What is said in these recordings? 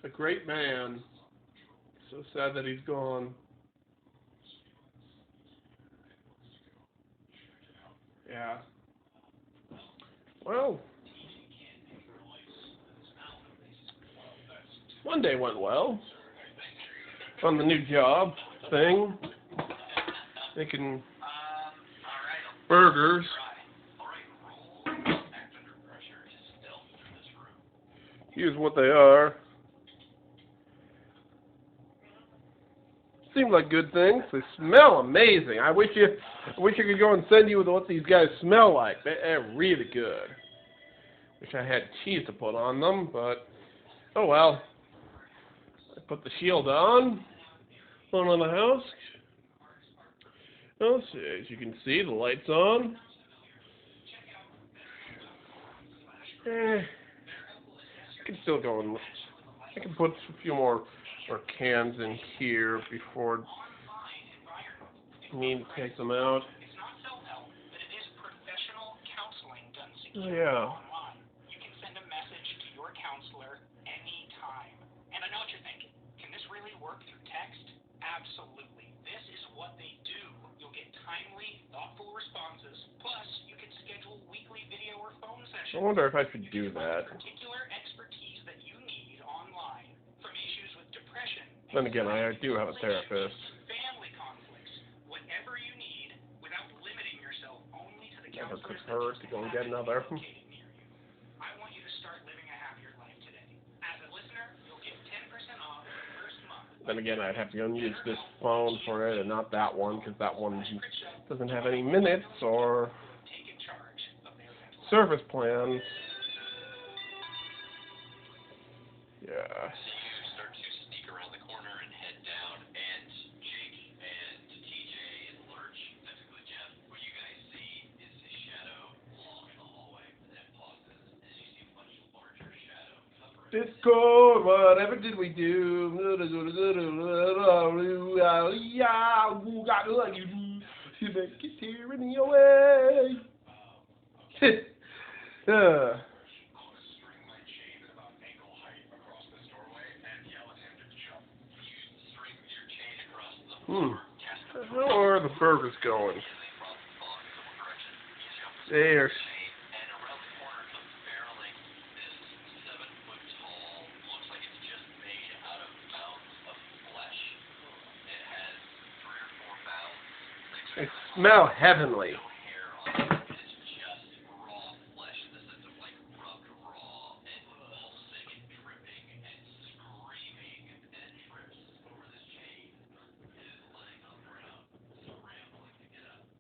A great man. So sad that he's gone. Yeah. Well, Monday went well. On the new job thing, making burgers. Here's what they are. Seem like good things. They smell amazing. I wish I could go and send you what these guys smell like. They're really good. Wish I had cheese to put on them, but oh well. I put the shield on. Put on the house. Well, as you can see, the light's on. I can still go and I can put a few more cans in here before I need to take them out. Oh, yeah. You can send a message to your counselor anytime. And I know what you're thinking. Can this really work through text? Absolutely. This is what they do. You'll get timely, thoughtful responses. Plus, you can schedule weekly video or phone sessions. I wonder if I should do that. Particular expertise that you need online, from issues with depression. Then again, I do have a therapist. Family conflicts, whatever you need, without limiting yourself only to the counselors that hurt to go and get another. I want you to start living a happier life today. As a listener, you'll get 10% off the first month. Then again, I'd have to go and use this phone for it and not that one, because that one doesn't have any minutes or service plans. Yeah. You start to sneak around the corner and head down, and Jake and TJ and Lurch, specifically Jeff, what you guys see is his shadow along the hallway, and then it pauses, and you see a much larger shadow cover. Discord, whatever did we do? Get tyranny away. How are the burgers going? There. And around the corner comes barreling this 7-foot-tall, looks like it's just made out of mounds of flesh. It has 3 or 4 mouths. They smell heavenly. No hair on it. It's just raw flesh in the sense of like rubbed raw and pulsing and dripping and screaming, and it trips over this chain. It is laying on the ground, scrambling to get up.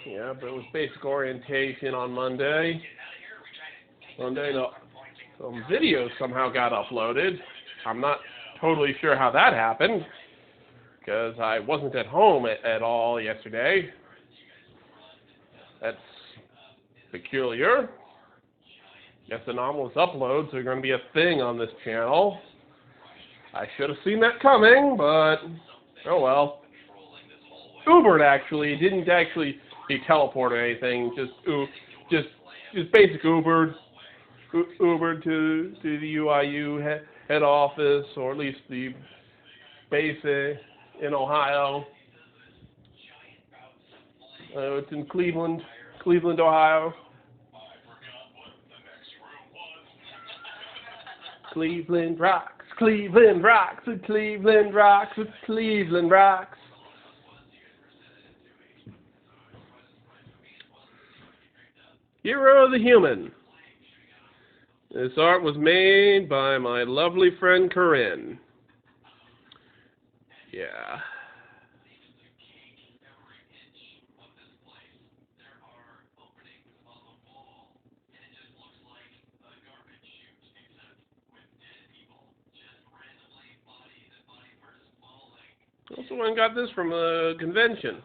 Yeah, but it was basic orientation on Monday. No, some videos somehow got uploaded. I'm not totally sure how that happened, because I wasn't at home at all yesterday. That's peculiar. Guess anomalous uploads are going to be a thing on this channel. I should have seen that coming, but oh well. Ubered actually didn't actually be teleported or anything. Just basic Ubered to the UIU head office, or at least the base in Ohio. It's in Cleveland, Ohio. Cleveland rocks, Cleveland rocks, Cleveland rocks, Cleveland rocks. Hero of the Human. This art was made by my lovely friend Corinne. Yeah. Also, I got this from a convention.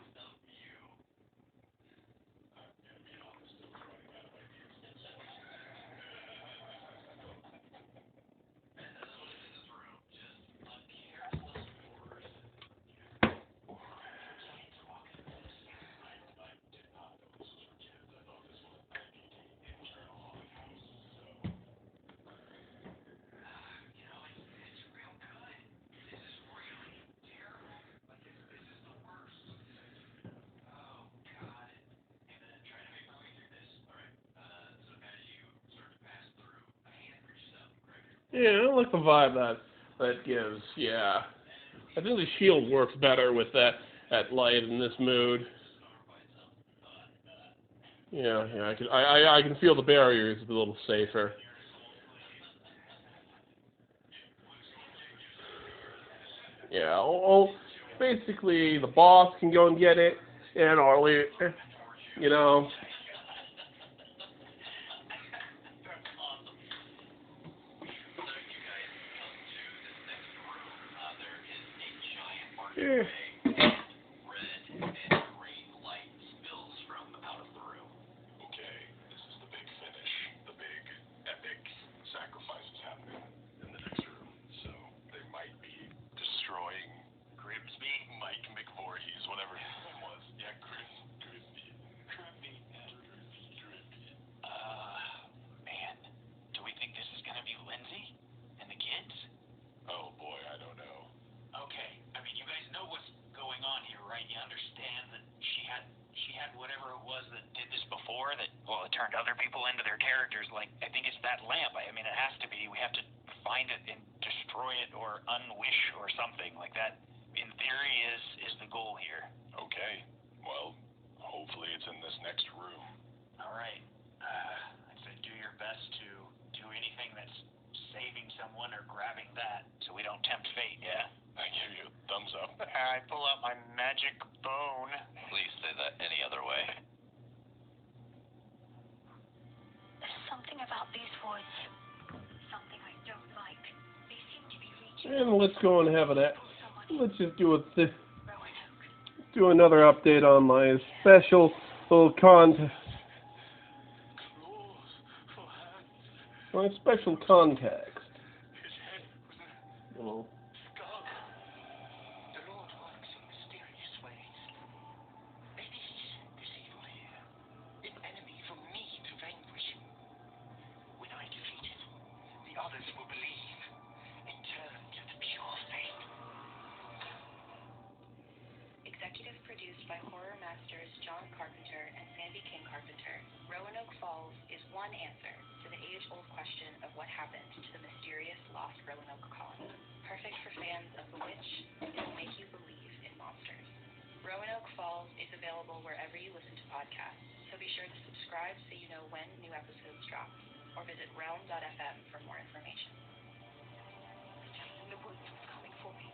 Yeah, I like the vibe that gives. Yeah, I think the shield works better with that light in this mood. Yeah, I can feel the barrier is a little safer. Yeah, basically the boss can go and get it, and Arlie, you know. Yeah. Man, do we think this is gonna be Lindsay and the kids? Oh boy, I don't know. Okay, I mean, you guys know what's going on here, right? You understand that she had whatever it was that did this before, that, well, it turned other people into their characters. Like, I think it's that lamp. I mean, it has to be. We have to find it and destroy it or unwish or something like that. In theory, is the goal here. Okay. Well, hopefully it's in this next room. All right. I'd say do your best to do anything that's saving someone or grabbing that, so we don't tempt fate. Yeah. I give you a thumbs up. I pull out my magic bone. Please say that any other way. There's something about these woods. Something I don't like. They seem to be reaching. And let's go and have it. Let's just do another update on my special little my special context. Oh. The Lord works in mysterious ways. Maybe he sent this evil here, an enemy for me to vanquish. When I defeat it, the others will believe and turn to the pure faith. Executive produced by horror masters John Carpenter and Sandy King Carpenter, Roanoke Falls is one answer to the age-old question of what happened to the mysterious lost Roanoke colony. Perfect for fans of The Witch, it will make you believe in monsters. Roanoke Falls is available wherever you listen to podcasts, so be sure to subscribe so you know when new episodes drop, or visit realm.fm for more information. The giant in the woods was coming for me,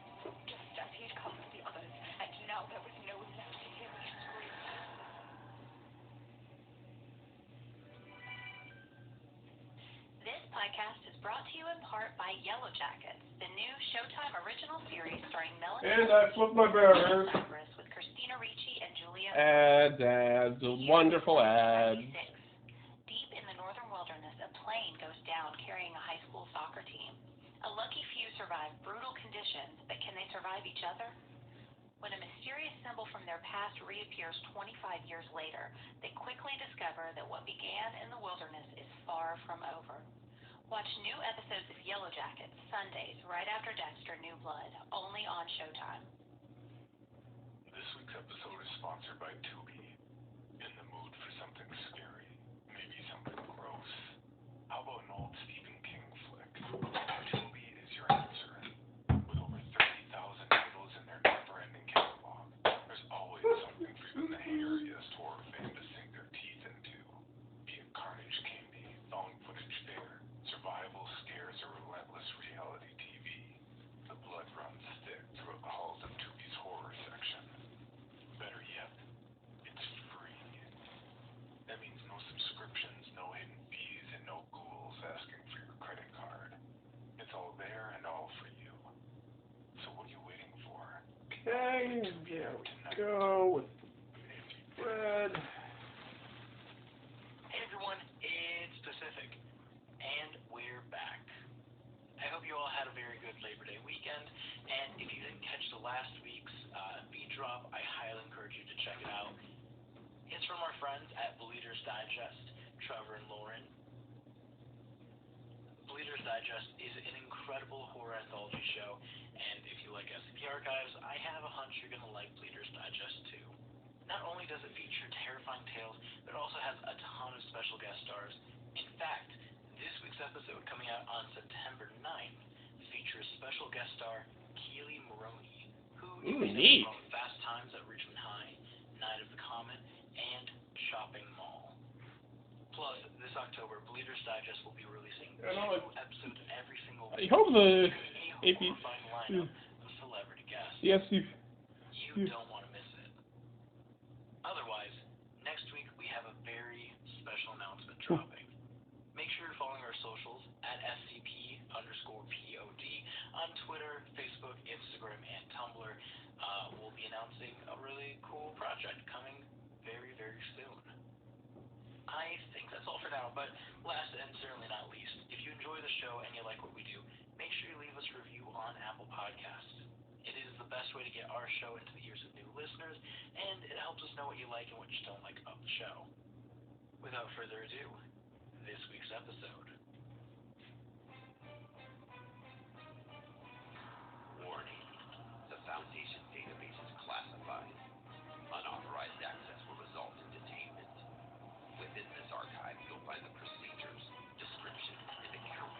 just as he had come for the others, and now there was no one left to hear me scream. This podcast is brought to you in part by Yellow Jackets, the new Showtime original series starring Melanie And I flipped my burger. with Christina Ricci and Julia. Ads, wonderful ads. Deep in the northern wilderness, a plane goes down carrying a high school soccer team. A lucky few survive brutal conditions, but can they survive each other? When a mysterious symbol from their past reappears 25 years later, they quickly discover that what began in the wilderness is far from over. Watch new episodes of Yellow Jackets Sundays right after Dexter New Blood, only on Showtime. This week's episode is sponsored by Tubi. In the mood for something scary, maybe something gross. How about an old Stephen King flick? Tubi is your answer. With over 30,000 titles in their never-ending catalog, there's always something for even the hairiest horror fan to sink their teeth into. Be it carnage candy, found footage fare, survival scares, or relentless reality TV. The blood runs thick throughout the halls of Tubi's horror section. Better yet, it's free. That means no subscriptions, no hidden fees, and no ghouls asking for your credit card. It's all there and all for you. So what are you waiting for? Okay, there we go with bread. Hey everyone, it's Pacific, and we're back. I hope you all had a very good Labor Day weekend, and if you didn't catch the last week's beat drop, I highly encourage you to check it out. It's from our friends at Bleeders Digest, Trevor and Lauren. Bleeders Digest is an incredible horror anthology show, and if you like SCP Archives, I have a hunch you're going to like Bleeders Digest too. Not only does it feature terrifying tales, but it also has a ton of special guest stars. In fact, this week's week's episode, coming out on September 9th, features special guest star Keely Maroney, who you may know from Fast Times at Richmond High, Night of the Comet, and Shopping Mall. Plus, this October, Bleeders Digest will be releasing 2 episodes every single week. I hope the AP lineup of celebrity guests. Yes, you don't want to miss it. Otherwise, next week we have a very special announcement dropping. Make sure you're following our socials at SCP_POD on Twitter, Facebook, Instagram, and Tumblr. We'll be announcing a really cool project coming very, very soon. I think that's all for now, but last and certainly not least, if you enjoy the show and you like what we do, make sure you leave us a review on Apple Podcasts. It is the best way to get our show into the ears of new listeners, and it helps us know what you like and what you don't like about the show. Without further ado, this week's episode. Warning. The Foundation database is classified. Unauthorized access will result in detainment. Within this archive, you'll find the procedures, description, and accounts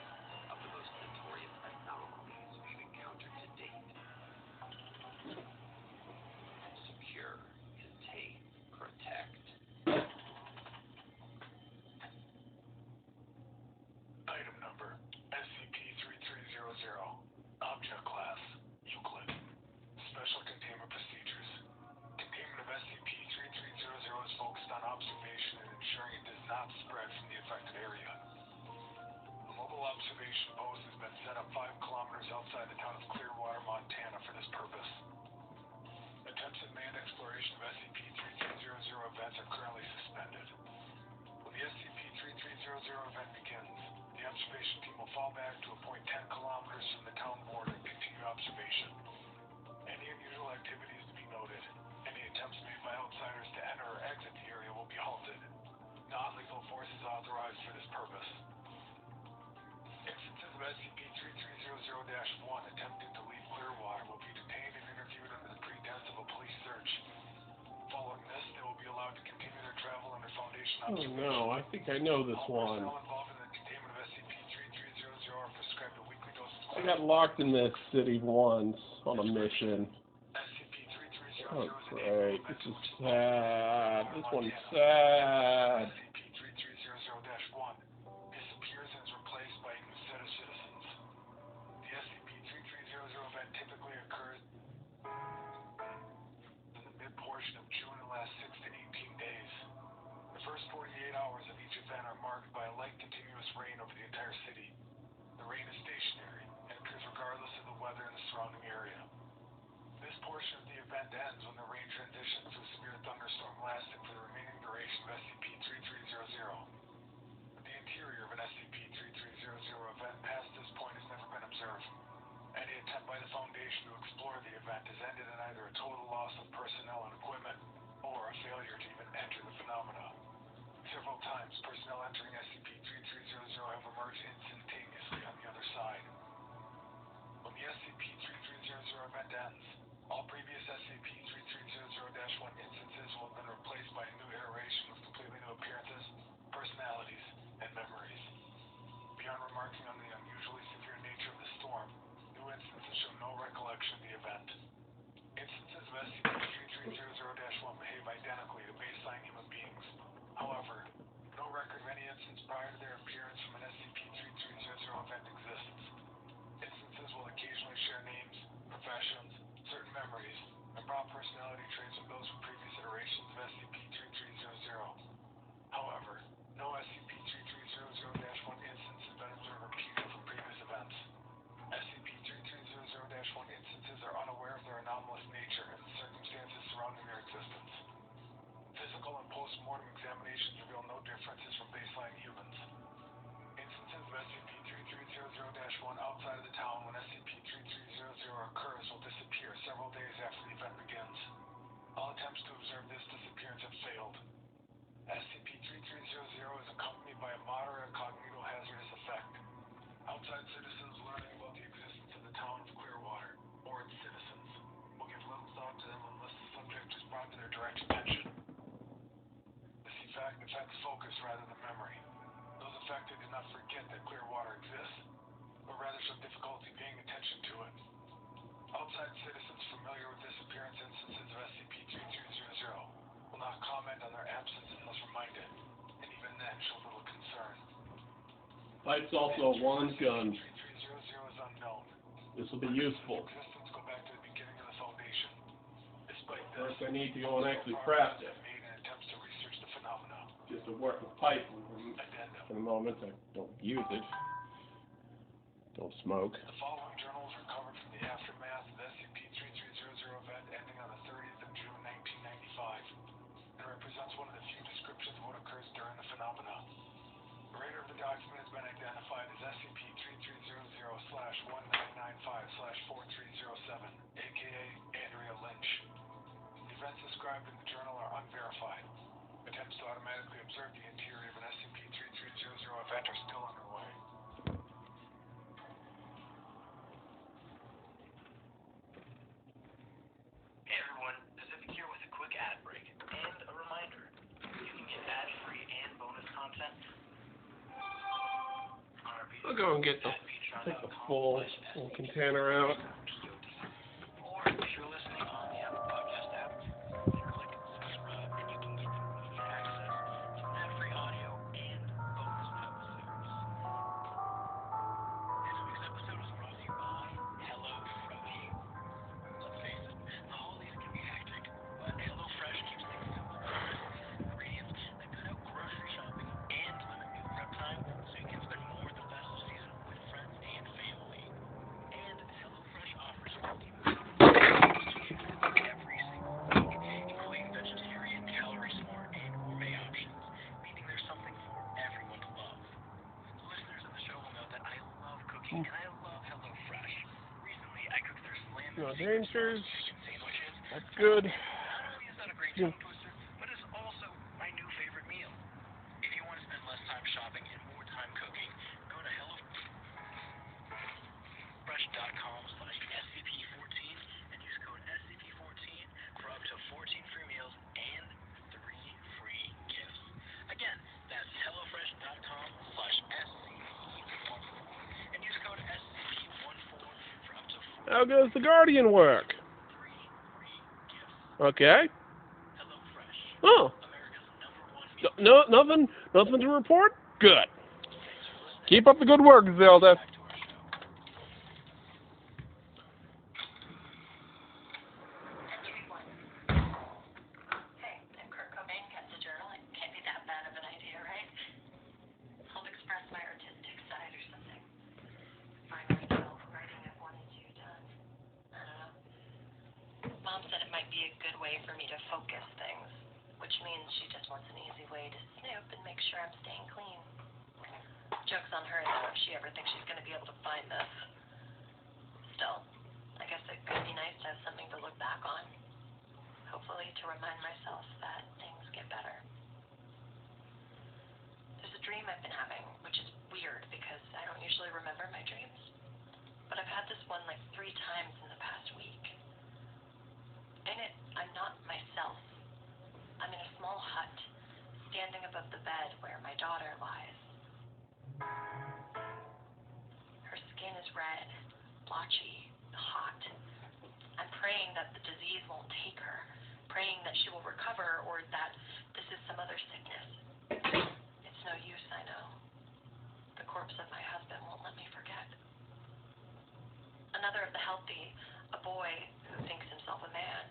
of the most notorious anomalies we've encountered to date. Secure, contain, protect. Item number, SCP-3300. Object class, Euclid. Special containment procedures. Containment of SCP-3300 is focused on observation and ensuring it does not spread from the affected area. A mobile observation post has been set up 5 kilometers outside the town of Clearwater, Montana for this purpose. Attempts at manned exploration of SCP-3300 events are currently suspended. When the SCP-3300 event begins, the observation team will fall back to a point 10 kilometers from the town border and continue observation. Any unusual activities to be noted. Any attempts made by outsiders to enter or exit the area will be halted. Non-lethal force is authorized for this purpose. Instances of SCP-3300-1 attempting to leave Clearwater will be detained and interviewed under the pretense of a police search. Following this, they will be allowed to continue their travel under Foundation observation. Oh no, I think I know this one. All personnel involved in the containment of SCP-3300 are prescribed a weekly dose of I got locked in this city once on a mission. Oh great, this is sad. This one's sad. SCP-3300-1 disappears and is replaced by a new set of citizens. The SCP-3300 event typically occurs in the mid-portion of June and lasts 6 to 18 days. The first 48 hours of each event are marked by a light continuous rain over the entire city. The rain is stationary and appears regardless of the weather in the surrounding area. This portion of the event ends when the rain transitions to a severe thunderstorm lasting for the remaining duration of SCP-3300. The interior of an SCP-3300 event past this point has never been observed. Any attempt by the Foundation to explore the event has ended in either a total loss of personnel and equipment or a failure to even enter the phenomena. Several times, personnel entering SCP-3300 have emerged instantaneously on the other side. When the SCP-3300 event ends, all previous SCP-3300-1 instances will have been replaced by a new iteration with completely new appearances, personalities, and memories. Beyond remarking on the unusually severe nature of the storm, new instances show no recollection of the event. Instances of SCP-3300-1 behave identically to baseline human beings. However, no record of any instance prior to their appearance from an SCP-3300 event exists. Instances will occasionally share names, professions, certain memories, and broad personality traits with those from previous iterations of SCP-3300. However, no SCP-3300-1 instance has been observed repeated from previous events. SCP-3300-1 instances are unaware of their anomalous nature and the circumstances surrounding their existence. Physical and post-mortem examinations reveal no differences from baseline humans. Instances of SCP-3300-1 outside of the town when SCP-3300 occurs will disappear several days after the event begins. All attempts to observe this disappearance have failed. SCP-3300 is accompanied by a moderate cognitohazardous effect. Outside citizens learning about the existence of the town of Clearwater, or its citizens, will give little thought to them unless the subject is brought to their direct attention. This effect affects focus rather than memory. Those affected fact they did not forget that Clearwater exists, but rather some difficulty paying attention to it. Outside citizens familiar with disappearance instances of SCP-3300 will not comment on their absence unless reminded, and even then show little concern. Pipe's also a wand gun. 3300 is unknown. This will be useful. Existence go back to the beginning of the Foundation. Despite this, First I need to go and actually craft it. made in attempts to research the phenomena. Just to work with pipe. Addendum. For the moment, I don't use it. Don't smoke. The following journal was recovered from the aftermath of the SCP-3300 event ending on the 30th of June 1995. It represents one of the few descriptions of what occurs during the phenomena. The writer of the document has been identified as SCP-3300/1995/4307, aka Andrea Lynch. The events described in the journal are unverified. Attempts to automatically observe the interior of an SCP-3300 event are still underway. Hey everyone, Pacific here with a quick ad break and a reminder. You can get ad-free and bonus content on our I'll go and get the, take the full container out. Or if you're listening on the Apple Podcast app, you can click subscribe and you can get immediate access to ad-free audio and bonus episodes. This week's episode is brought to you by HelloFresh. Let's face it, the holidays can be hectic, but HelloFresh keeps things simple with ingredients that cut out grocery shopping and limit meal prep time so you can spend more of the festive season with friends and family. And HelloFresh offers 50 every single week, including vegetarian, calorie-smart, and gourmet options, meaning there's something for everyone to love. Listeners of the show will know that I love cooking and I love HelloFresh. Recently, I cooked their slam No and dangers. chicken sandwiches. That's good. Not only is that a great tongue twister, but it's also my new favorite meal. If you want to spend less time shopping and more time cooking, go to HelloFresh.com/SCP-14 and use code SCP-14 for up to 14 free meals and 3 free gifts. Again, that's HelloFresh.com/SCP-14 and use code SCP-14 for up to 4 How goes the Guardian work? 3 free gifts. Okay. HelloFresh, Oh. America's #1 meal. Nothing to report? Good. Keep up the good work, Zelda. Back to our show. Entry 1. Hey, if Kurt Cobain kept a journal, it can't be that bad of an idea, right? I'll express my artistic side or something. Finally get all the writing I've wanted to done. I don't know. Mom said it might be a good way for me to focus things, which means she just wants an easy way to snoop and make sure I'm staying clean. Joke's on her, though, if she ever thinks she's going to be able to find this. Still, I guess it could be nice to have something to look back on. Hopefully to remind myself that things get better. There's a dream I've been having, which is weird because I don't usually remember my dreams. But I've had this one like 3 times in the past week. In it, I'm not myself. I'm in a small hut, standing above the bed where my daughter lies. Her skin is red, blotchy, hot. I'm praying that the disease won't take her, praying that she will recover or that this is some other sickness. It's no use, I know. The corpse of my husband won't let me forget. Another of the healthy, a boy who thinks himself a man,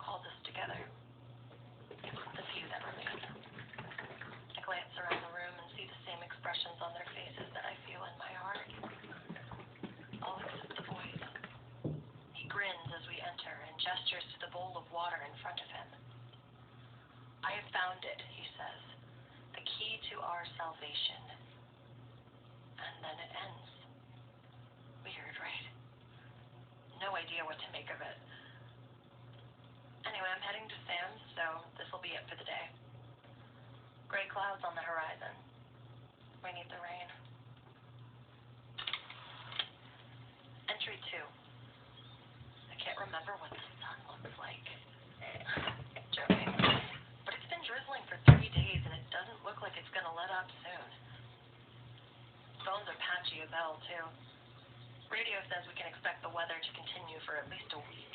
calls us together. It's the few that remain. I glance around the room and see the same expressions on their faces that I feel in my heart. All except the boy's. He grins as we enter and gestures to the bowl of water in front of him. I have found it, he says, the key to our salvation. And then it ends. Weird, right? No idea what to make of it. Anyway, I'm heading to Sam's, so this will be it for the day. Gray clouds on the horizon. We need the rain. Entry 2. I can't remember what the sun looks like. Joking. But it's been drizzling for 3 days and it doesn't look like it's gonna let up soon. patchy as hell, too. Radio says we can expect the weather to continue for at least a week.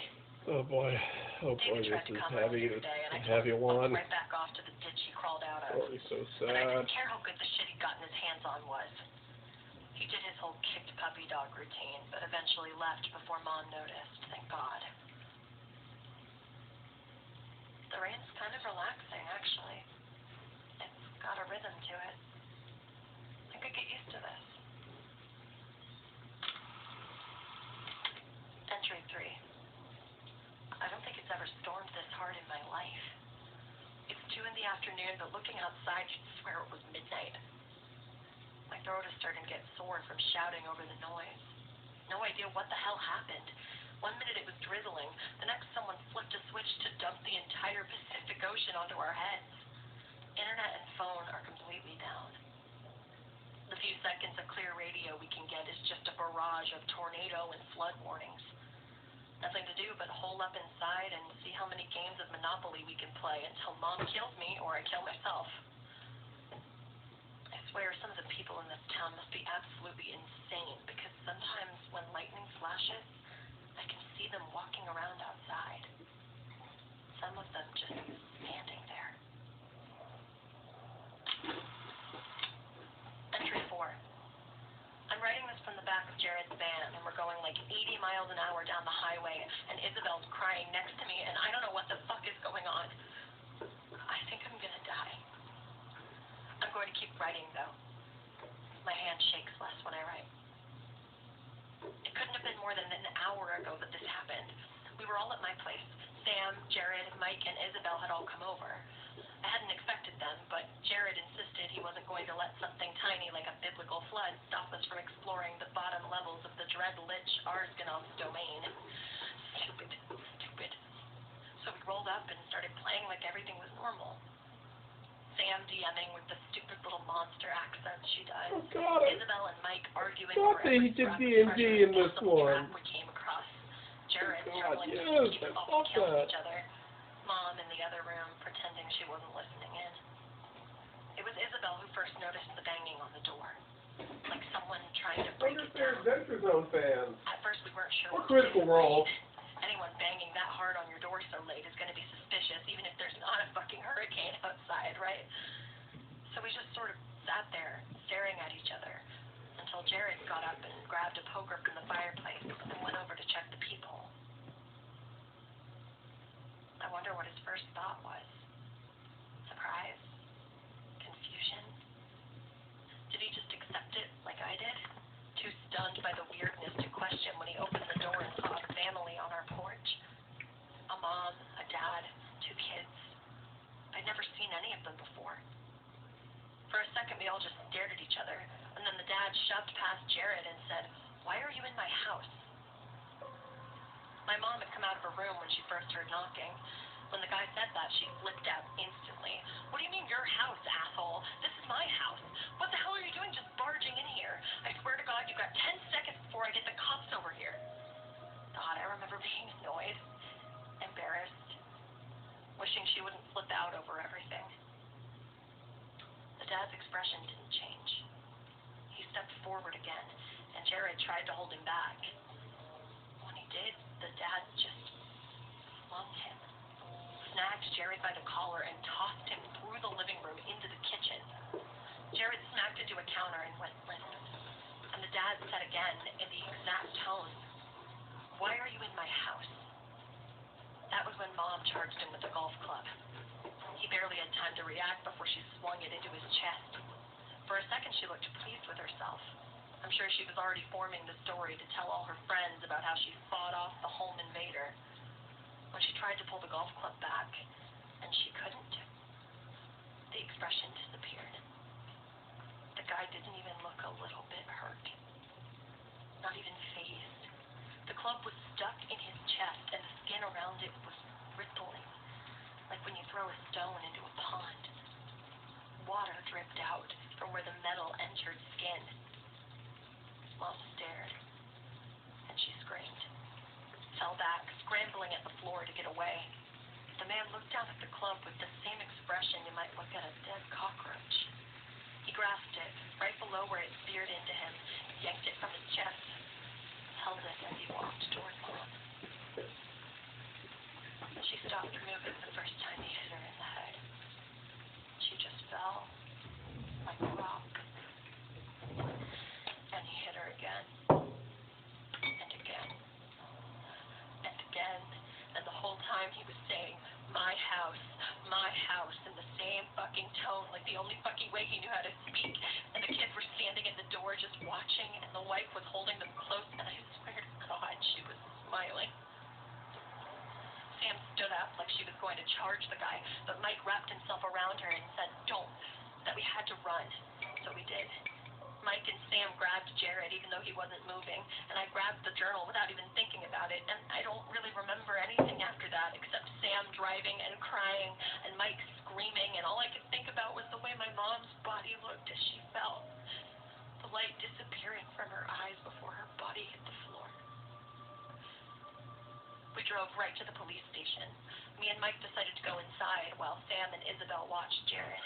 Oh boy, David this tried to is come heavy. earlier today, and I It's a heavy one. right back off to the ditch he crawled out of. Oh, he's so And I sad. didn't care how good the shit he'd gotten his hands on was. He did his whole kicked puppy dog routine, but eventually left before Mom noticed, thank God. The rain's kind of relaxing, actually. It's got a rhythm to it. I could get used to this. Entry 3. I don't think it's ever stormed this hard in my life. It's 2 in the afternoon, but looking outside, you'd swear it was midnight. My throat is starting to get sore from shouting over the noise. No idea what the hell happened. 1 minute it was drizzling, the next someone flipped a switch to dump the entire Pacific Ocean onto our heads. Internet and phone are completely down. The few seconds of clear radio we can get is just a barrage of tornado and flood warnings. Nothing to do but hole up inside and see how many games of Monopoly we can play until Mom kills me or I kill myself. I swear some of the people in this town must be absolutely insane because sometimes when lightning flashes, I can see them walking around outside. Some of them just standing there. Entry 4. I'm writing this from the back of Jared's van, and we're going like 80 miles an hour down the highway, and Isabel's crying next to me, and I don't know what the fuck is going on. I think I'm gonna die. I'm going to keep writing, though. My hand shakes less when I write. It couldn't have been more than an hour ago that this happened. We were all at my place. Sam, Jared, Mike, and Isabel had all come over. I hadn't expected them, but Jared insisted he wasn't going to let something tiny like a biblical flood stop us from exploring the bottom levels of the Dread Lich Arsganov's domain. Stupid. So we rolled up and started playing like everything was normal. Sam DMing with the stupid little monster accent she does. Oh, God, Isabel and Mike arguing God, over every they did scrap of D&D treasure in this and one. trap we came across. Jared God, struggling yes, to keep I us all love from killing that. each other. Mom in the other room pretending she wasn't listening in. It was Isabel who first noticed the banging on the door. Like someone trying to break it down. Adventure Zone fans. At first we weren't sure Or what Critical to do. Role. Anyone banging that hard on your door so late is going to be suspicious, even if there's not a fucking hurricane outside, right? So we just sort of sat there, staring at each other, until Jared got up and grabbed a poker from the fireplace and went over to check the peephole. I wonder what his first thought was. Surprise? Confusion? Did he just accept it like I did? Too stunned by the weirdness to question when he opened the door and saw a family on our porch. A mom, a dad, 2 kids. I'd never seen any of them before. For a second we all just stared at each other, and then the dad shoved past Jared and said, "Why are you in my house?" My mom had come out of her room when she first heard knocking. When the guy said that, she flipped out instantly. "What do you mean your house, asshole? This is my house. What the hell are you doing just barging in here? I swear to God, you've got 10 seconds before I get the cops over here." God, I remember being annoyed, embarrassed, wishing she wouldn't flip out over everything. The dad's expression didn't change. He stepped forward again, and Jared tried to hold him back. When he did, the dad just flung him, snagged Jared by the collar, and tossed him through the living room into the kitchen. Jared smacked into a counter and went limp. And the dad said again, in the exact tone, "Why are you in my house?" That was when Mom charged him with a golf club. He barely had time to react before she swung it into his chest. For a second she looked pleased with herself. I'm sure she was already forming the story to tell all her friends about how she fought off the home invader. When she tried to pull the golf club back, and she couldn't, the expression disappeared. The guy didn't even look a little bit hurt. Not even fazed. The club was stuck in his chest, and the skin around it was rippling, like when you throw a stone into a pond. Water dripped out from where the metal entered skin. Mom stared, and she screamed. Fell back, scrambling at the floor to get away. The man looked down at the club with the same expression you might look at a dead cockroach. He grasped it, right below where it seared into him, time he was saying, my house, in the same fucking tone, like the only fucking way he knew how to speak. And the kids were standing in the door just watching, and the wife was holding them close, and I swear to God, she was smiling. Sam stood up like she was going to charge the guy, but Mike wrapped himself around her and said, don't, that we had to run. So we did. Mike and Sam grabbed Jared even though he wasn't moving, and I grabbed the journal without even thinking about it, and I don't really remember anything after that except Sam driving and crying and Mike screaming, and all I could think about was the way my mom's body looked as she fell, the light disappearing from her eyes before her body hit the floor. We drove right to the police station. Me and Mike decided to go inside while Sam and Isabel watched Jared.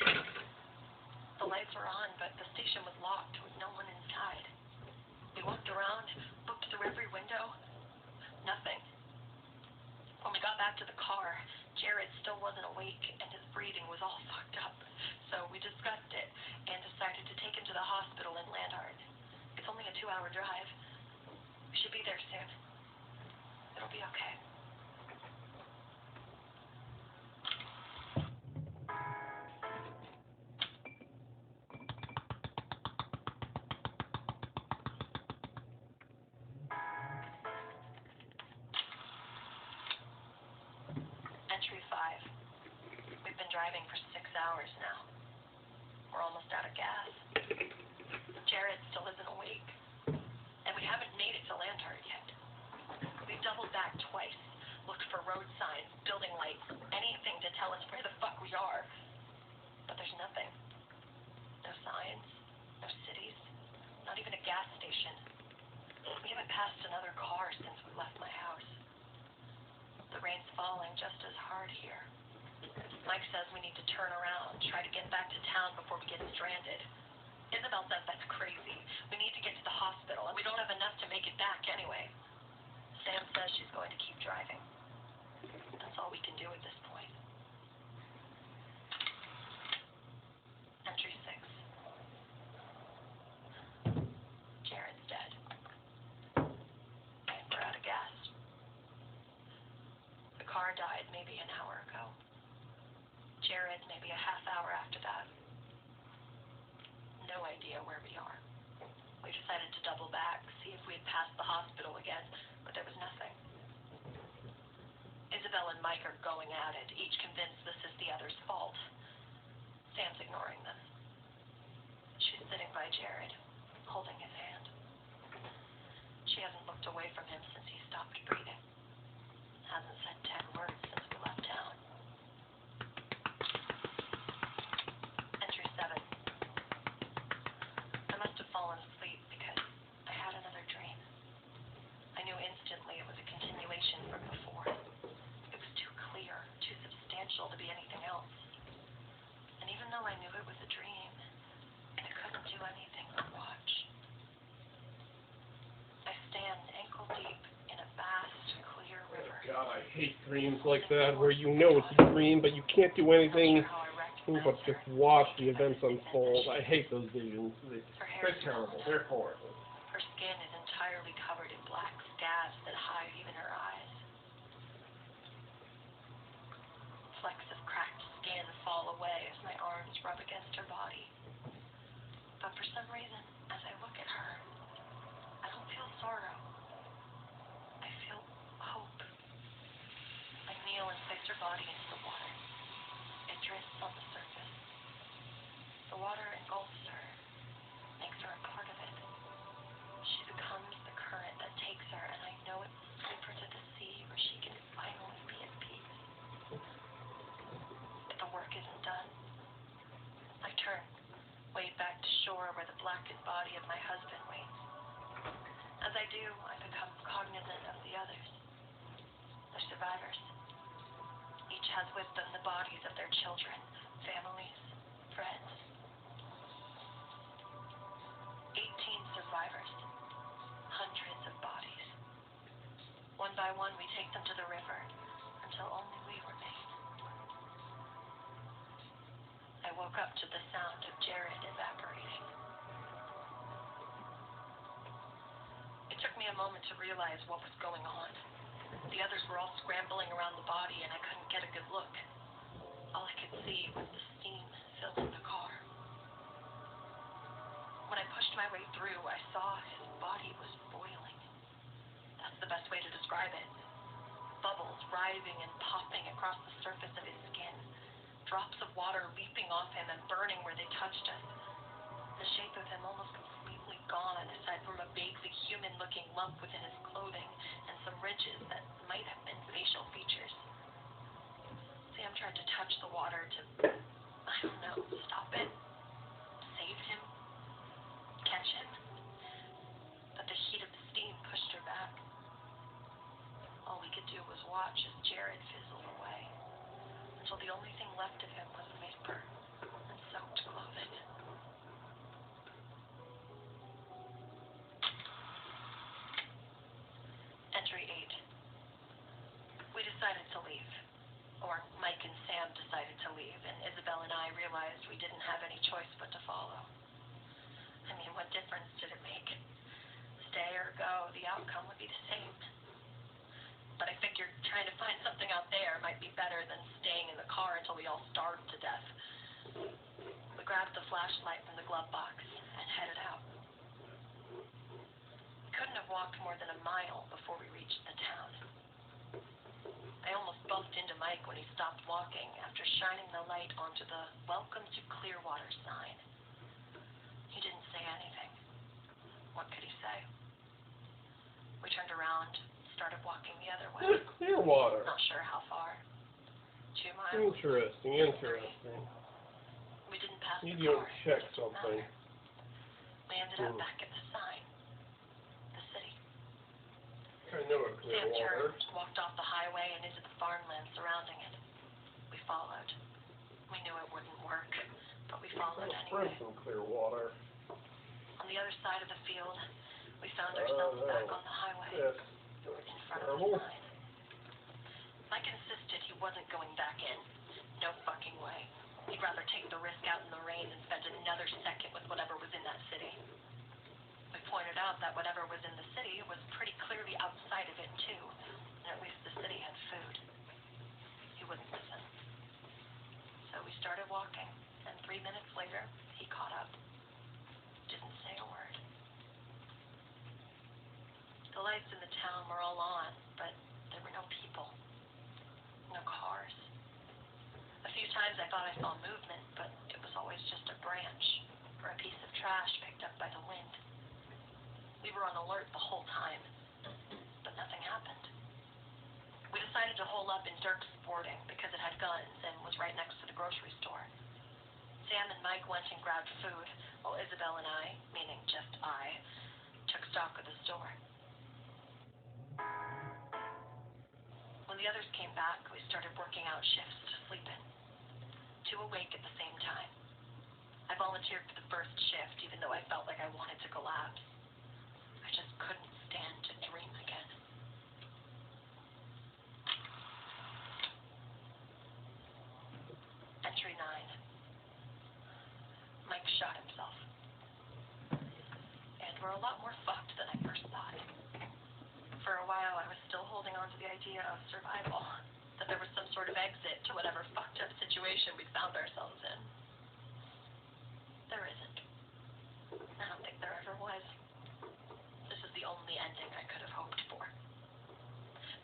The lights were on, but the station was locked with no one inside. We walked around, looked through every window. Nothing. When we got back to the car, Jared still wasn't awake and his breathing was all fucked up. So we discussed it and decided to take him to the hospital in Landhart. It's only a 2-hour drive. We should be there soon. It'll be okay. Entry 5. We've been driving for 6 hours now. We're almost out of gas. Jared still isn't awake. And we haven't made it to Landhart yet. We've doubled back twice, looked for road signs, building lights, anything to tell us where the fuck we are. But there's nothing. No signs, no cities, not even a gas station. We haven't passed another car since we left my house. The rain's falling just as hard here. Mike says we need to turn around, try to get back to town before we get stranded. Isabel says that's crazy. We need to get to the hospital, and we don't have enough to make it back anyway. Sam says she's going to keep driving. That's all we can do at this point. Entry 6. Jared's dead. And we're out of gas. The car died maybe an hour ago. Jared maybe a half hour after that. No idea where we are. We decided to double back, see if we had passed the hospital again, but there was nothing. Isabel and Mike are going at it, each convinced this is the other's fault. Sam's ignoring them. She's sitting by Jared, holding his hand. She hasn't looked away from him since he stopped breathing. Hasn't said 10 words since we left town. Entry 7. I must have fallen asleep because I had another dream. I knew instantly it was a continuation from before. It was too clear, too substantial to be anything else. And even though I knew it was a dream, I couldn't do anything but watch. I stand ankle deep in a vast, clear river. God, I hate dreams like that where you know it's a dream, but you can't do anything but just watch the events unfold. I hate those visions. They're terrible. They're horrible. Her skin is entirely covered in black scabs that hide even her eyes. Flecks of cracked skin fall away as my arms rub against her body. But for some reason, as I look at her, I don't feel sorrow. I feel hope. I kneel and place her body into the water. It drifts on the surface. The water engulfs her, makes her a part of it. She becomes the current that takes her, and I know it's safer to the sea where she can finally be at peace. But the work isn't done. I turn, wade back to shore where the blackened body of my husband waits. As I do, I become cognizant of the others. They're survivors. Each has with them the bodies of their children, families, friends. 18 survivors. Hundreds of bodies. One by one, we take them to the river until only we remain. I woke up to the sound of Jared evaporating. It took me a moment to realize what was going on. The others were all scrambling around the body, and I couldn't get a good look. All I could see was the steam filling the car. When I pushed my way through, I saw his body was boiling. That's the best way to describe it. Bubbles rising and popping across the surface of his skin. Drops of water leaping off him and burning where they touched us. The shape of him almost completely gone, aside from a vaguely human-looking lump within his clothing and some ridges that might have been facial features. Sam tried to touch the water to, I don't know, stop it, save him, catch him. But the heat of the steam pushed her back. All we could do was watch as Jared fizzled away, until the only thing left of him was vapor and soaked clothing. Entry 8. We decided to leave. Or Mike and Sam decided to leave, and Isabel and I realized we didn't have any choice but to follow. I mean, what difference did it make? Stay or go, the outcome would be the same. But I figured trying to find something out there might be better than staying in the car until we all starved to death. We grabbed the flashlight from the glove box and headed out. We couldn't have walked more than a mile before we reached the town. I almost bumped into Mike when he stopped walking after shining the light onto the Welcome to Clearwater sign. He didn't say anything. What could he say? We turned around, started walking the other way. Clearwater. Not sure how far. 2 miles. Interesting. We didn't pass the Maybe you'll car. check It didn't something. matter. We ended up back at the sign. The city. I know a Sam Clearwater. turned, walked off the highway and into the farmland surrounding it. We followed. We knew it wouldn't work, but we followed I'm a friend anyway. from Clearwater. On the other side of the field, we found ourselves back on the highway, Yes. in front of Terrible. the sign. Mike insisted he wasn't going back in. No fucking way. He'd rather take the risk out in the rain than spend another second with whatever was in that city. We pointed out that whatever was in the city was pretty clearly outside of it, too, and at least the city had food. He wouldn't listen. So we started walking, and 3 minutes later, he caught up. Didn't say a word. The lights in the town were all on, but there were no people. No cars. A few times I thought I saw movement, but it was always just a branch or a piece of trash picked up by the wind. We were on alert the whole time, but nothing happened. We decided to hole up in Dirk's Sporting because it had guns and was right next to the grocery store. Sam and Mike went and grabbed food, while Isabel and I, meaning just I, took stock of the store. When the others came back, we started working out shifts to sleep in. 2 awake at the same time. I volunteered for the first shift, even though I felt like I wanted to collapse. I just couldn't stand to dream again. Entry 9. Mike shot himself. And we're a lot more fucked than I first thought. For a while, I was still holding on to the idea of survival, that there was some sort of exit to whatever fucked up situation we'd found ourselves in. There isn't. I don't think there ever was. This is the only ending I could have hoped for.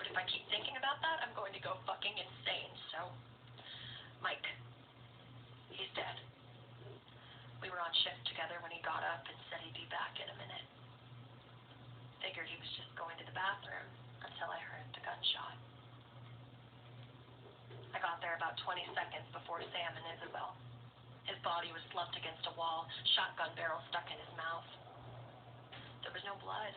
But if I keep thinking about that, I'm going to go fucking insane, so... Mike. He's dead. We were on shift together when he got up and said he'd be back in a minute. Figured he was just going to the bathroom until I heard the gunshot. I got there about 20 seconds before Sam and Isabel. His body was slumped against a wall, shotgun barrel stuck in his mouth. There was no blood,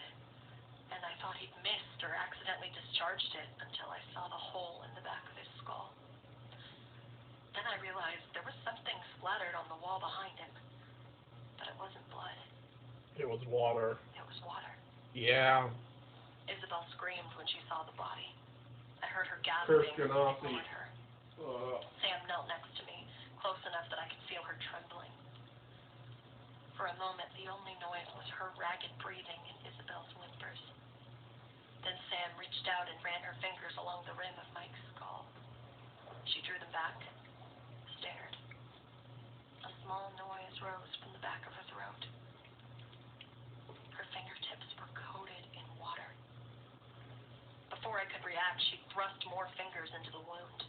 and I thought he'd missed or accidentally discharged it until I saw the hole in the back of his skull. Then I realized there was something splattered on the wall behind him, but it wasn't blood. It was water. It was water. Yeah. Isabel screamed when she saw the body. I heard her gasping and ignored her. Sam knelt next to me, close enough that I could feel her trembling. For a moment, the only noise was her ragged breathing and Isabel's whimpers. Then Sam reached out and ran her fingers along the rim of Mike's skull. She drew them back, stared. A small noise rose from the back of her throat. Her fingertips were coated in water. Before I could react, she thrust more fingers into the wound.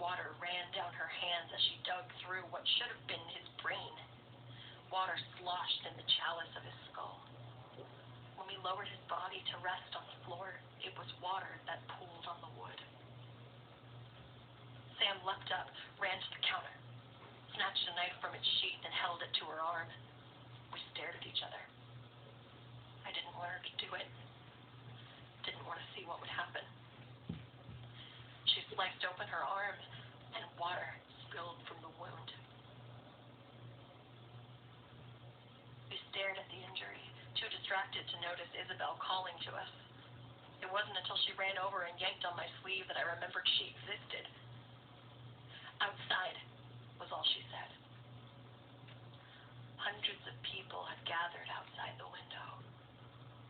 Water ran down her hands as she dug through what should have been his brain. Water sloshed in the chalice of his skull. When we lowered his body to rest on the floor, it was water that pooled on the wood. Sam leapt up, ran to the counter, snatched a knife from its sheath and held it to her arm. We stared at each other. I didn't want her to do it. Didn't want to see what would happen. She sliced open her arm, and water spilled from the wound. We stared at the injury, too distracted to notice Isabel calling to us. It wasn't until she ran over and yanked on my sleeve that I remembered she existed. Outside was all she said. Hundreds of people had gathered outside the window,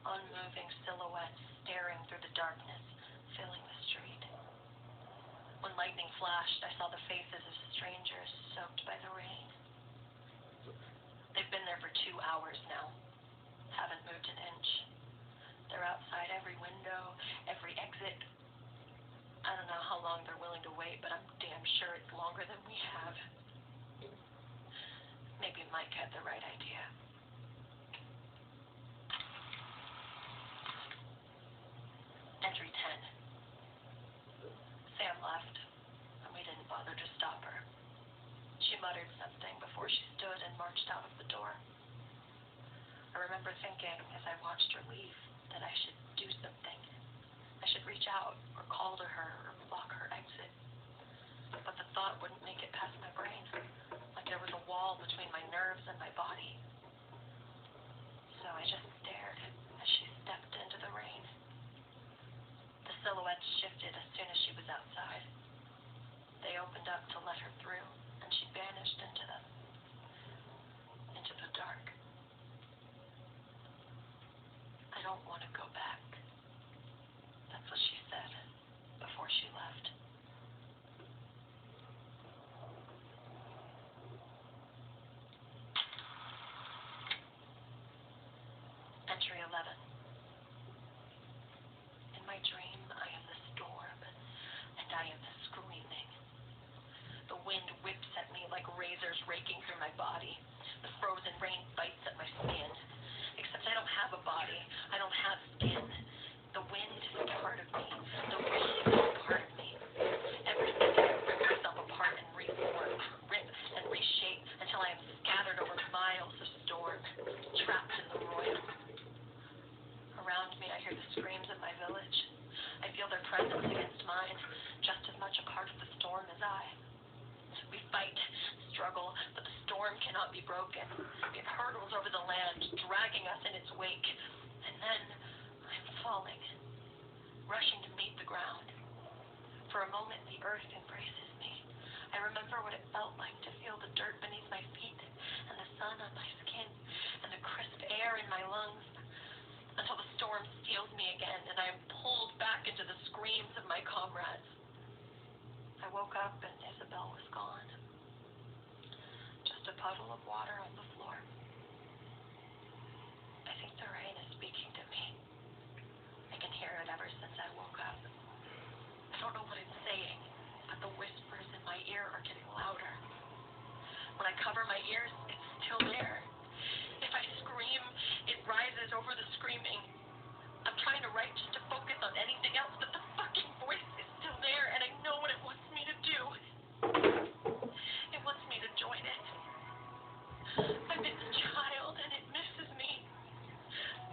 unmoving silhouettes staring through the darkness, filling the street. When lightning flashed, I saw the faces of strangers soaked by the rain. They've been there for 2 hours now. Haven't moved an inch. They're outside every window, every exit. I don't know how long they're willing to wait, but I'm damn sure it's longer than we have. Maybe Mike had the right idea. Entry 10. Sam left, and we didn't bother to stop her. She muttered something before she stood and marched out of the door. I remember thinking, as I watched her leave, that I should do something. I should reach out, or call to her, or block her exit. But the thought wouldn't make it past my brain, like there was a wall between my nerves and my body. So I just stared as she stepped into the rain. The silhouettes shifted as soon as she was outside. They opened up to let her through, and she vanished into the dark. I don't want to go back. That's what she said before she left. Entry 11. In my dream, I am the storm, and I am the screaming. The wind whips at me like razors raking through my body. The frozen rain bites at my skin. Except I don't have a body. I don't have skin. The wind is a part of me. The rain is a part of me. Everything rips itself apart and reform, rip and reshape until I am scattered over miles of storm, trapped in the roil. Around me, I hear the screams of my village. I feel their presence against mine, just as much a part of the storm as I. We fight, struggle, but the storm cannot be broken. It hurtles over the land, dragging us in its wake. And then I'm falling, rushing to meet the ground. For a moment, the earth embraces me. I remember what it felt like to feel the dirt beneath my feet, and the sun on my skin, and the crisp air in my lungs, until the storm steals me again, and I am pulled back into the screams of my comrades. I woke up and Isabel was gone. Just a puddle of water on the floor. I think the rain is speaking to me. I can hear it ever since I woke up. I don't know what it's saying, but the whispers in my ear are getting louder. When I cover my ears, it's still there. If I scream, it rises over the screaming. I'm trying to write just to focus on anything else, but the fucking voice is still there, and I know what it wants me to do. It wants me to join it. I'm its child, and it misses me.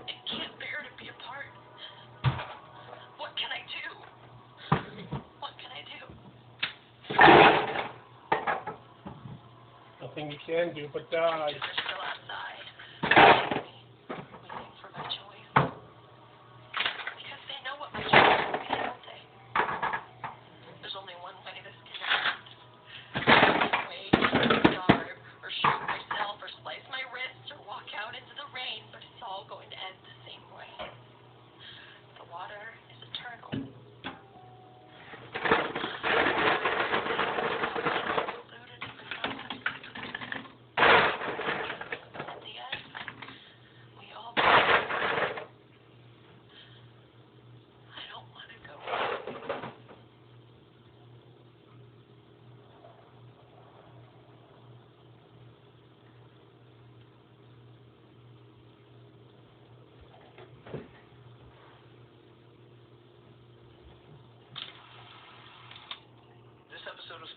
It can't bear to be apart. What can I do? What can I do? Nothing you can do but die. They're still outside, waiting for my choice. Because they know what my choice will be, don't they? There's only one way this can end. One way to starve, or shoot myself, or slice my wrists, or walk out into the rain, but it's all going to end the same way. The water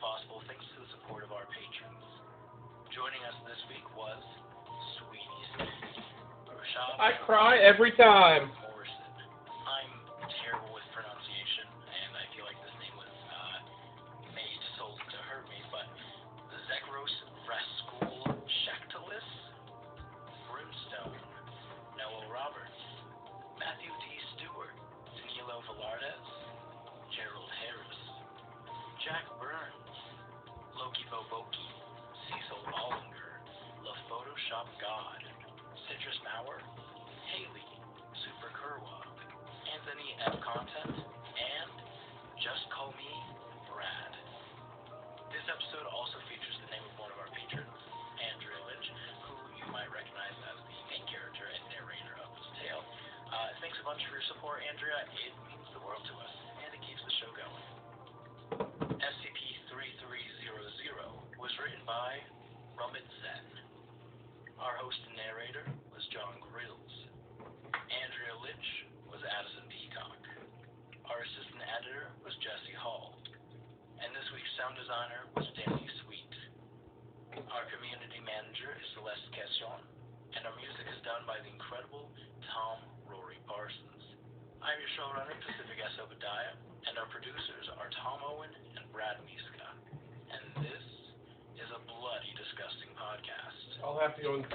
possible thanks to the support of our patrons. Joining us this week was Sweetie Stevie, Rashad I cry every time. Morrison. I'm terrible with pronunciation, and I feel like this name was made solely to hurt me, but Zekros Raskul Shaktalis, Brimstone, Noah Roberts, Matthew D. Stewart, Danilo Velardes, Gerald Harris, Jack Burns, Loki Boboki, Cecil Bollinger, La Photoshop God, Citrus Mauer, Haley, Super Kerwa, Anthony F. Content, and Just Call Me Brad. This episode also features the name of one of our patrons, Andrea Lynch, who you might recognize as the main character and narrator of this tale. Thanks a bunch for your support, Andrea. It means the world to us, and it keeps the show going. SCP-3300 was written by Rumit Zen. Our host and narrator was John Grills. Andrea Lynch was Addison Peacock. Our assistant editor was Jesse Hall. And this week's sound designer was Danny Sweet. Our community manager is Celeste Question, and our music is done by the incredible Tom Rory Parsons. I'm your showrunner, Pacific S. Obadiah, and our producers are Tom Owen and Brad Miska. And this is a bloody, disgusting podcast. I'll have to go and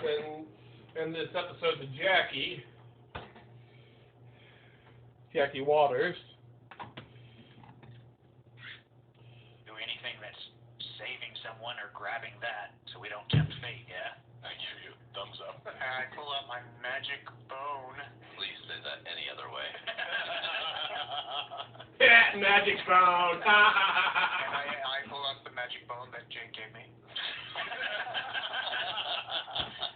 send this episode to Jackie Waters. Do anything that's saving someone or grabbing that so we don't tempt fate, yeah? I give you thumbs up. I pull out my magic bone. Please say that any other way. Yeah, magic phone. And I pull out the magic bone that Jake gave me.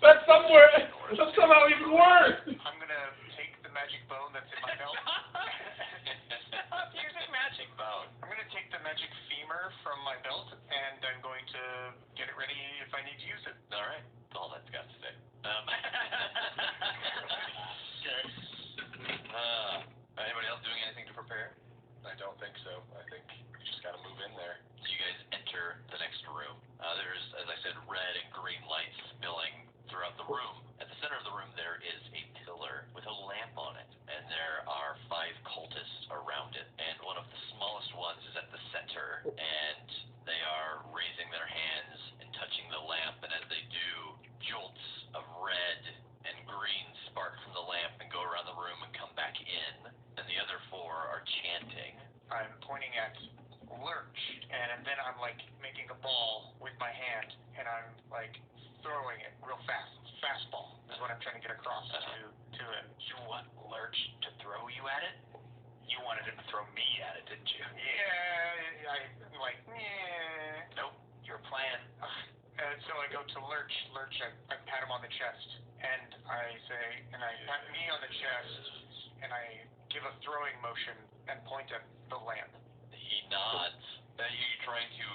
That's somehow even worse. I'm gonna take the magic bone that's in my belt. Stop using magic bone. I'm gonna take the magic femur from my belt, and I'm going to get it ready if I need to use it. All right. That's all that's got to say. Anybody else doing anything to prepare? I don't think so. I think we just gotta move in there. So you guys enter the next room. There's, as I said, red and green lights spilling throughout the room. At the center of the room there is a pillar with a lamp on it, and there are 5 cultists around it, and one of the smallest ones is at the center, and they are raising their hands and touching the lamp, and as they do, jolts of red and green spark from the lamp and go around the room and come back in, and the other 4 are chanting. I'm pointing at Lurch, and then I'm like making a ball with my hand, and I'm like throwing it real fast. Fastball is what I'm trying to get across to it. You want Lurch to throw you at it? You wanted him to throw me at it, didn't you? Yeah, I'm like, nope, your plan. And so I go to Lurch. Lurch, I pat him on the chest, and I say, and I pat me on the chest, and I give a throwing motion and point at the lamp. He nods. Are you trying to,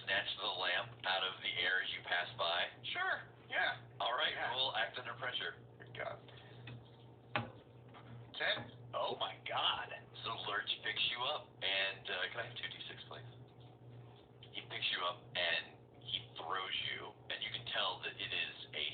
snatch the lamp out of the air as you pass by? Sure, yeah. All right, Yeah. roll act under pressure. Good God. 10. Oh my God. So Lurch picks you up, and can I have 2d6, please? He picks you up, and he throws you, and you can tell that it is a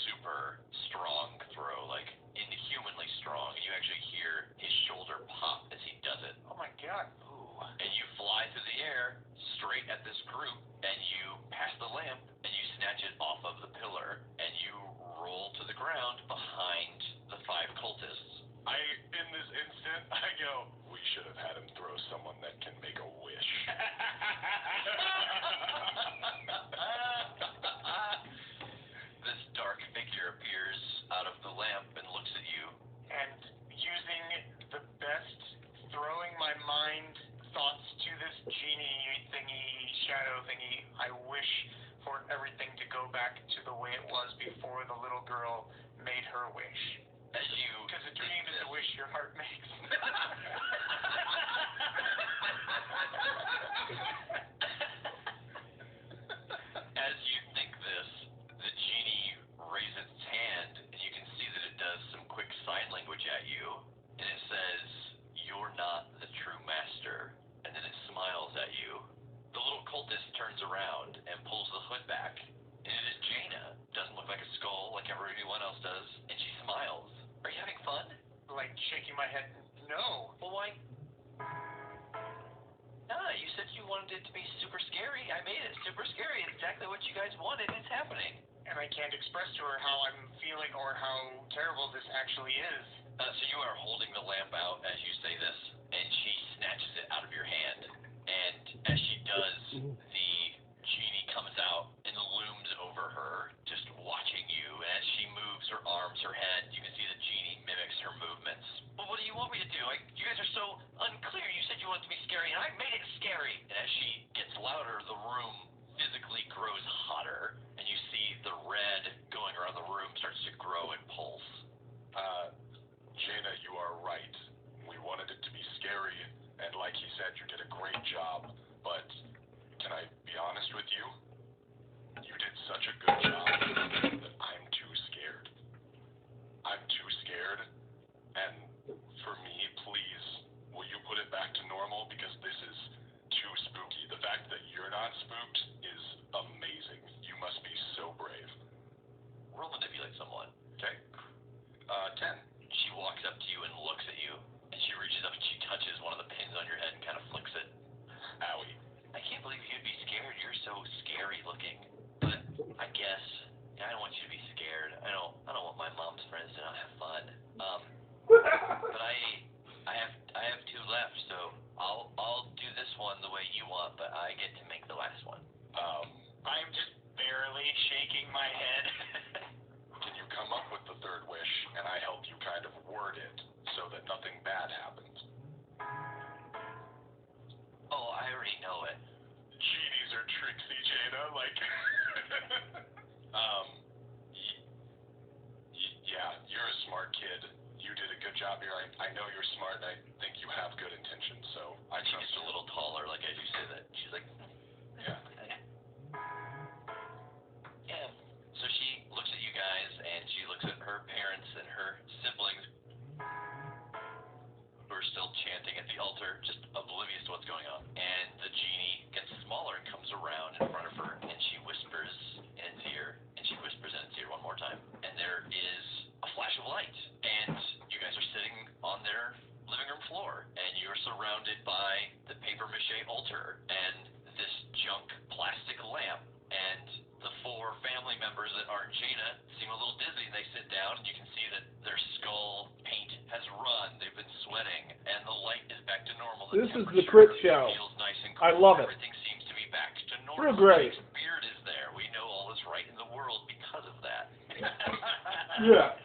super strong throw, like inhumanly strong, and you actually hear his shoulder pop as he does it. Oh my God. And you fly through the air straight at this group, and you pass the lamp, and you snatch it off of the pillar, and you roll to the ground behind the 5 cultists. In this instant, I go, we should have had him throw someone that can make a wish. This dark figure appears my head, no. Well, why? Nah, you said you wanted it to be super scary. I made it super scary. It's exactly what you guys wanted. It's happening. And I can't express to her how I'm feeling or how terrible this actually is. So you are holding the lamp out as you say this, and she snatches it out of your hand. And as she does, the genie comes out and looms over her, just watching you. And as she moves her arms, her head, you can see the genie mimics her movements. Well, what do you want me to do? You guys are so unclear. You said you wanted to be scary, and I made it scary. And as she gets louder, the room physically grows hotter, and you see the red going around the room starts to grow and pulse. Jaina, you are right. We wanted it to be scary, and like he said, you did a great job. But can I be honest with you? You did such a good job that I'm too scared. I'm too scared, and for me, please, will you put it back to normal? Because this is too spooky. The fact that you're not spooked is amazing. You must be so brave. Roll manipulate someone. Okay. 10. She walks up to you and looks at you, and she reaches up and she touches one of the pins on your head and kind of flicks it. Owie. I can't believe you'd be scared. You're so scary looking. But I guess I don't want you to be scared. I don't want my mom's friends to not have fun. But I have 2 left, so I'll do this one the way you want, but I get to make the last one. I'm just barely shaking my head. Can you come up with the 3rd wish, and I help you kind of word it so that nothing bad happens? Oh, I already know it. Genies are tricksy, Jaina. Yeah, you're a smart kid. You did a good job here. I know you're smart, and I think you have good intentions, so I She trust gets a you. little taller, like as you say that. She's like, Yeah. yeah. So she looks at you guys, and she looks at her parents and her siblings who are still chanting at the altar, just oblivious to what's going on. And the genie gets smaller and comes around in front of her, and she whispers in its ear, and she whispers in its ear one more time. And there is a flash of light, and you guys are sitting on their living room floor, and you're surrounded by the paper mache altar and this junk plastic lamp, and the 4 family members that aren't Jaina seem a little dizzy, and they sit down, and you can see that their skull paint has run. They've been sweating, and the light is back to normal. This is the Crit Show. Feels nice and cool. I love it. Everything seems to be back to normal. Real great. Jake's beard is there. We know all is right in the world because of that. Yeah.